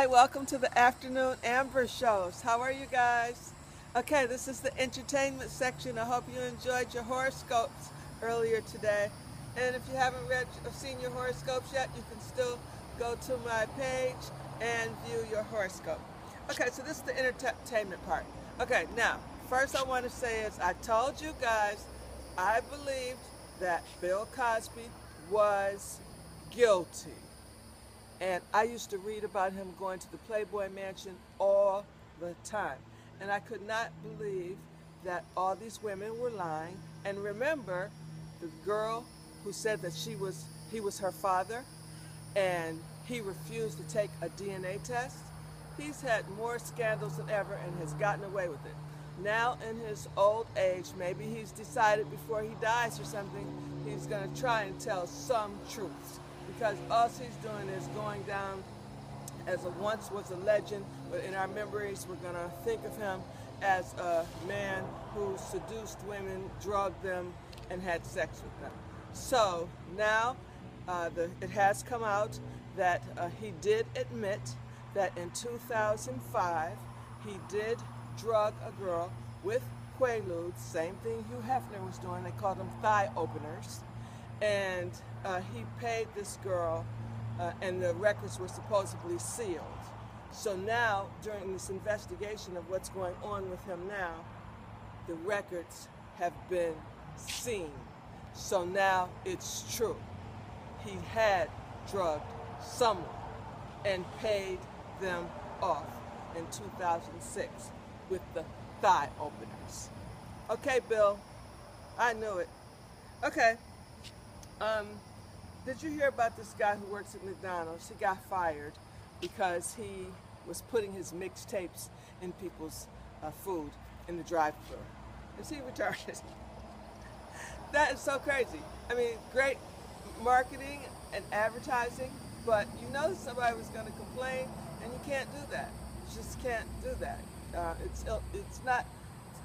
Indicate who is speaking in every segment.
Speaker 1: Hi, welcome to the Afternoon Amber Shows. How are you guys? Okay, this is the entertainment section. I hope you enjoyed your horoscopes earlier today. And if you haven't read or seen your horoscopes yet, you can still go to my page and view your horoscope. Okay, so this is the entertainment part. Okay, now, first I want to say is I told you guys I believed that Bill Cosby was guilty. And I used to read about him going to the Playboy Mansion all the time. And I could not believe that all these women were lying. And remember, the girl who said that he was her father, and he refused to take a DNA test. He's had more scandals than ever and has gotten away with it. Now in his old age, maybe he's decided before he dies or something, he's going to try and tell some truths. Because all he's doing is going down as once was a legend, but in our memories we're going to think of him as a man who seduced women, drugged them, and had sex with them. So now it has come out that he did admit that in 2005 he did drug a girl with Quaaludes, same thing Hugh Hefner was doing. They called them thigh openers. And he paid this girl, and the records were supposedly sealed. So now, during this investigation of what's going on with him now, the records have been seen. So now it's true. He had drugged someone and paid them off in 2006 with the thigh openers. Okay, Bill, I knew it. Okay. Did you hear about this guy who works at McDonald's? He got fired because he was putting his mixtapes in people's food in the drive-thru. Is he retarded? That is so crazy. I mean, great marketing and advertising, but you know somebody was going to complain, and you can't do that. You just can't do that.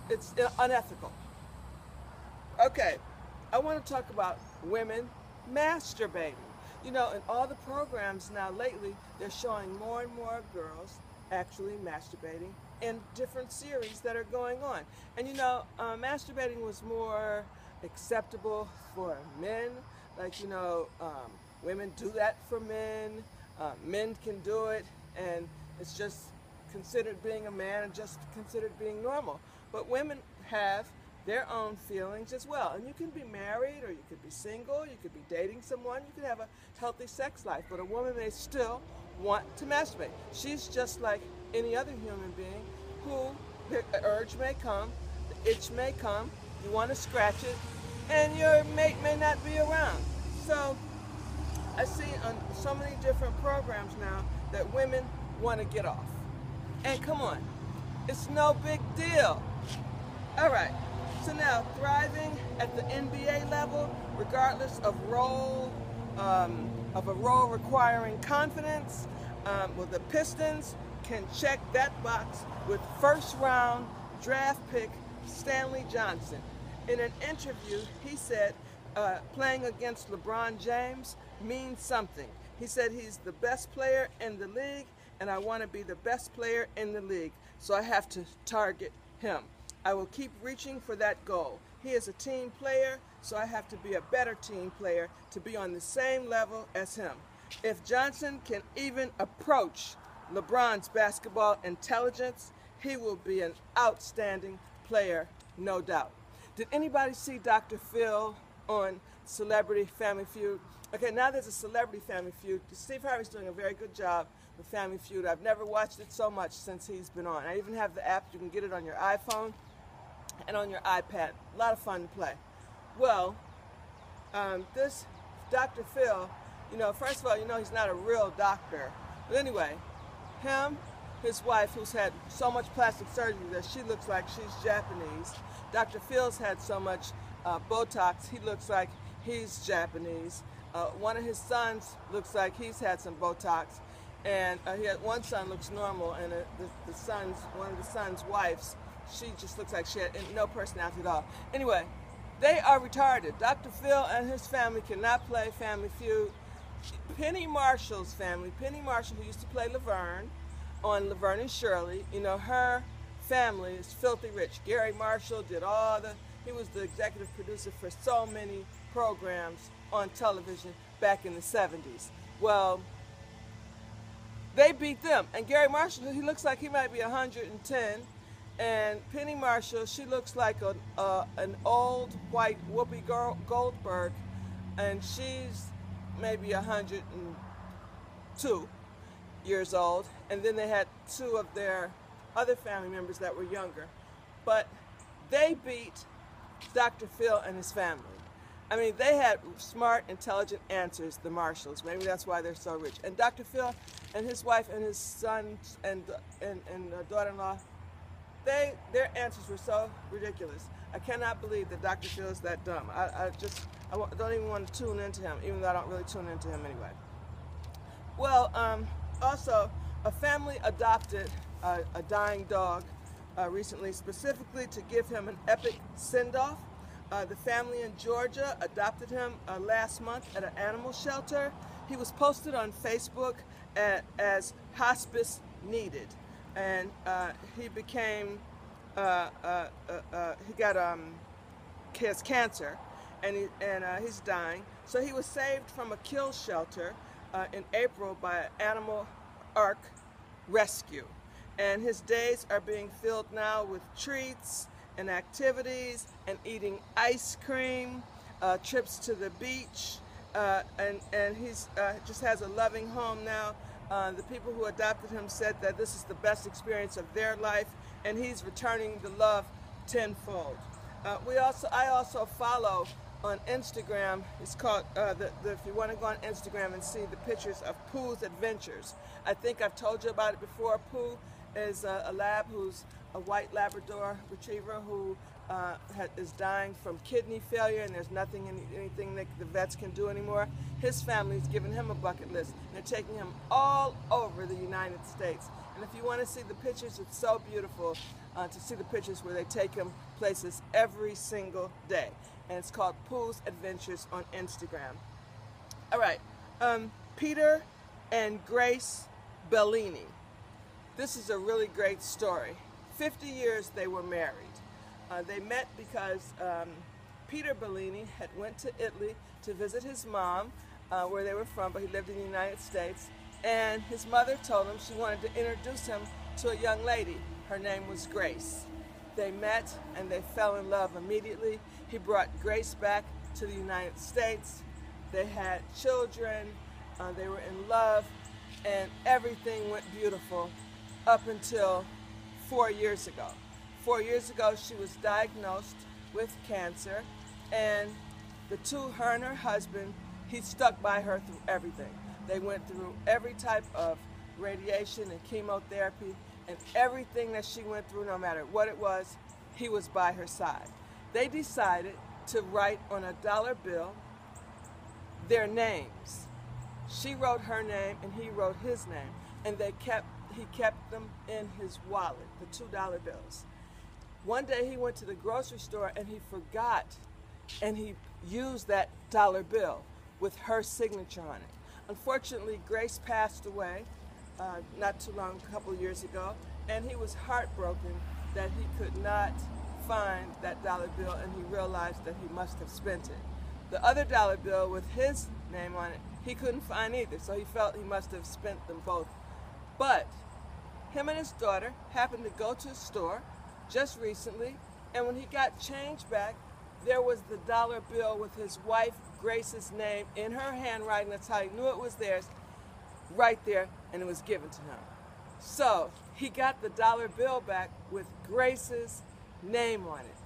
Speaker 1: It's unethical. Okay. I want to talk about women masturbating. You know, in all the programs now lately, they're showing more and more girls actually masturbating in different series that are going on. And you know, masturbating was more acceptable for men. Like, you know, women do that for men. Men can do it, and it's just considered being a man and just considered being normal. But women have their own feelings as well. And you can be married, or you could be single, you could be dating someone, you could have a healthy sex life, but a woman may still want to masturbate. She's just like any other human being who the urge may come, the itch may come, you want to scratch it, and your mate may not be around. So I see on so many different programs now that women want to get off. And come on, it's no big deal. All right. So now, thriving at the NBA level, regardless of a role requiring confidence, well, the Pistons can check that box with first-round draft pick Stanley Johnson. In an interview, he said playing against LeBron James means something. He said he's the best player in the league, and I want to be the best player in the league, so I have to target him. I will keep reaching for that goal. He is a team player, so I have to be a better team player to be on the same level as him. If Johnson can even approach LeBron's basketball intelligence, he will be an outstanding player, no doubt. Did anybody see Dr. Phil on Celebrity Family Feud? Okay, now there's a Celebrity Family Feud. Steve Harvey's doing a very good job with Family Feud. I've never watched it so much since he's been on. I even have the app. You can get it on your iPhone and on your iPad. A lot of fun to play. Well, this Dr. Phil, you know, first of all, you know he's not a real doctor. But anyway, him, his wife, who's had so much plastic surgery that she looks like she's Japanese. Dr. Phil's had so much Botox, he looks like he's Japanese. One of his sons looks like he's had some Botox. And he had one son looks normal, and one of the son's wives, she just looks like she had no personality at all. Anyway, they are retarded. Dr. Phil and his family cannot play Family Feud. Penny Marshall's family, Penny Marshall, who used to play Laverne, on Laverne and Shirley. You know, her family is filthy rich. Gary Marshall did he was the executive producer for so many programs on television back in the 70s. Well, they beat them. And Gary Marshall, he looks like he might be 110. And Penny Marshall, she looks like an old white Whoopi Goldberg. And she's maybe 102 years old. And then they had two of their other family members that were younger. But they beat Dr. Phil and his family. I mean, they had smart, intelligent answers, the Marshalls. Maybe that's why they're so rich. And Dr. Phil and his wife and his son and daughter-in-law, their answers were so ridiculous. I cannot believe that Dr. Phil is that dumb. I don't even want to tune into him, even though I don't really tune into him anyway. Well, also, a family adopted a dying dog recently, specifically to give him an epic send-off. The family in Georgia adopted him last month at an animal shelter. He was posted on Facebook as hospice needed, and he has cancer, and he's dying. So he was saved from a kill shelter in April by an Animal Ark rescue, and his days are being filled now with treats and activities and eating ice cream, trips to the beach, and he's just has a loving home now. The people who adopted him said that this is the best experience of their life, and he's returning the love tenfold. I also follow on Instagram. It's called if you want to go on Instagram and see the pictures of Pooh's Adventures. I think I've told you about it before. Pooh is a lab who's a white Labrador retriever who is dying from kidney failure, and there's anything that the vets can do anymore. His family's given him a bucket list, and they're taking him all over the United States. And if you want to see the pictures, it's so beautiful to see the pictures where they take him places every single day. And it's called Pooh's Adventures on Instagram. All right, Peter and Grace Bellini. This is a really great story. 50 years they were married. They met because Peter Bellini had went to Italy to visit his mom, where they were from, but he lived in the United States. And his mother told him she wanted to introduce him to a young lady. Her name was Grace. They met and they fell in love immediately. He brought Grace back to the United States. They had children. They were in love, and everything went beautiful up until 4 years ago. 4 years ago, she was diagnosed with cancer, and her and her husband, he stuck by her through everything. They went through every type of radiation and chemotherapy, and everything that she went through, no matter what it was, he was by her side. They decided to write on a dollar bill their names. She wrote her name and he wrote his name, and he kept them in his wallet, the $2 bills. One day he went to the grocery store and he forgot, and he used that dollar bill with her signature on it. Unfortunately, Grace passed away not too long, a couple of years ago, and he was heartbroken that he could not find that dollar bill, and he realized that he must have spent it. The other dollar bill with his name on it, he couldn't find either, so he felt he must have spent them both. But him and his daughter happened to go to a store just recently, and when he got change back, there was the dollar bill with his wife Grace's name in her handwriting. That's how he knew it was theirs, right there, and it was given to him. So he got the dollar bill back with Grace's name on it,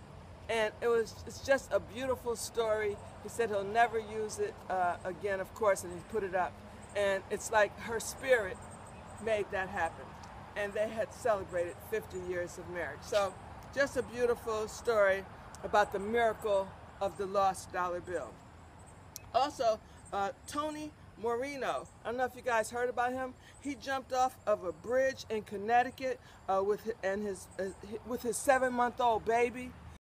Speaker 1: and it's just a beautiful story. He said he'll never use it again, of course, and he put it up, and it's like her spirit made that happen, and they had celebrated 50 years of marriage. So just a beautiful story about the miracle of the lost dollar bill. Also, Tony Moreno, I don't know if you guys heard about him. He jumped off of a bridge in Connecticut with his 7-month-old baby.